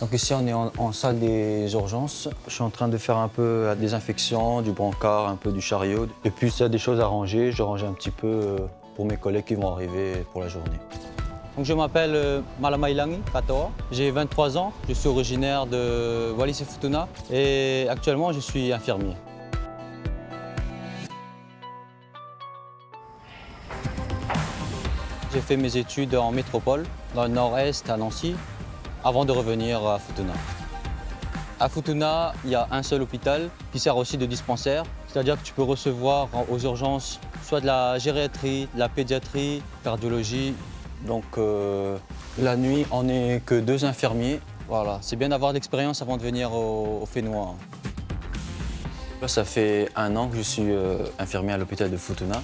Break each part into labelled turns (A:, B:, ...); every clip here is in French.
A: Donc ici, on est en salle des urgences. Je suis en train de faire un peu la désinfection du brancard, un peu du chariot. Et puis, s'il y a des choses à ranger, je range un petit peu pour mes collègues qui vont arriver pour la journée. Donc, je m'appelle Malamailangi Katoa. J'ai 23 ans. Je suis originaire de Wallis et Futuna. Et actuellement, je suis infirmier. J'ai fait mes études en métropole, dans le nord-est, à Nancy, avant de revenir à Futuna. À Futuna, il y a un seul hôpital qui sert aussi de dispensaire. C'est-à-dire que tu peux recevoir aux urgences soit de la gériatrie, de la pédiatrie, cardiologie. Donc la nuit, on n'est que 2 infirmiers. Voilà, c'est bien d'avoir de l'expérience avant de venir au Fénois. Là, ça fait 1 an que je suis infirmier à l'hôpital de Futuna.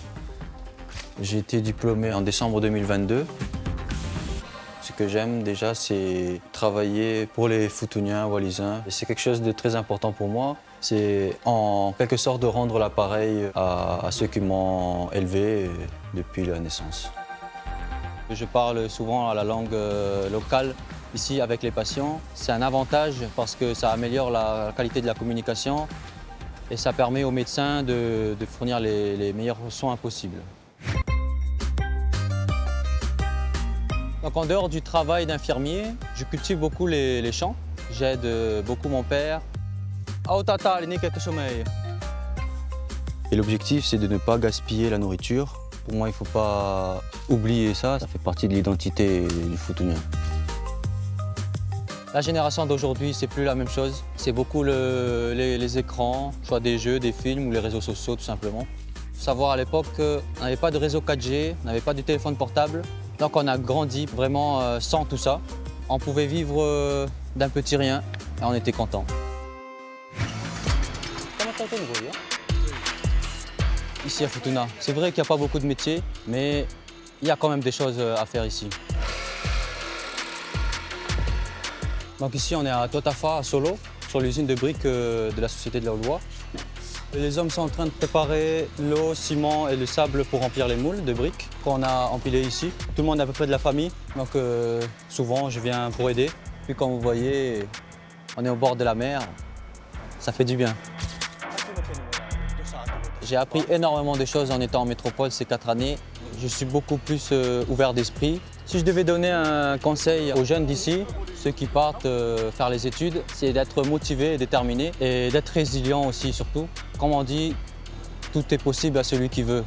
A: J'ai été diplômé en décembre 2022. Ce que j'aime déjà, c'est travailler pour les Futuniens, Wallisiens. C'est quelque chose de très important pour moi. C'est en quelque sorte de rendre l'appareil à ceux qui m'ont élevé depuis la naissance. Je parle souvent la langue locale ici avec les patients. C'est un avantage parce que ça améliore la qualité de la communication et ça permet aux médecins de fournir les meilleurs soins possibles. Donc en dehors du travail d'infirmier, je cultive beaucoup les champs. J'aide beaucoup mon père. Et l'objectif, c'est de ne pas gaspiller la nourriture. Pour moi, il ne faut pas oublier ça. Ça fait partie de l'identité du Futunien. La génération d'aujourd'hui, c'est plus la même chose. C'est beaucoup les écrans, soit des jeux, des films ou les réseaux sociaux, tout simplement. Il faut savoir, à l'époque, on n'avait pas de réseau 4G, on n'avait pas de téléphone portable. Donc on a grandi vraiment sans tout ça. On pouvait vivre d'un petit rien et on était content. Ici à Futuna, c'est vrai qu'il n'y a pas beaucoup de métiers, mais il y a quand même des choses à faire ici. Donc ici on est à Totafa, à Solo, sur l'usine de briques de la société de l'Aullois. Les hommes sont en train de préparer l'eau, le ciment et le sable pour remplir les moules de briques qu'on a empilés ici. Tout le monde est à peu près de la famille, donc souvent je viens pour aider. Puis comme vous voyez, on est au bord de la mer, ça fait du bien. J'ai appris énormément de choses en étant en métropole ces 4 années. Je suis beaucoup plus ouvert d'esprit. Si je devais donner un conseil aux jeunes d'ici, ceux qui partent faire les études, c'est d'être motivé et déterminé et d'être résilient aussi surtout. Comme on dit, tout est possible à celui qui veut.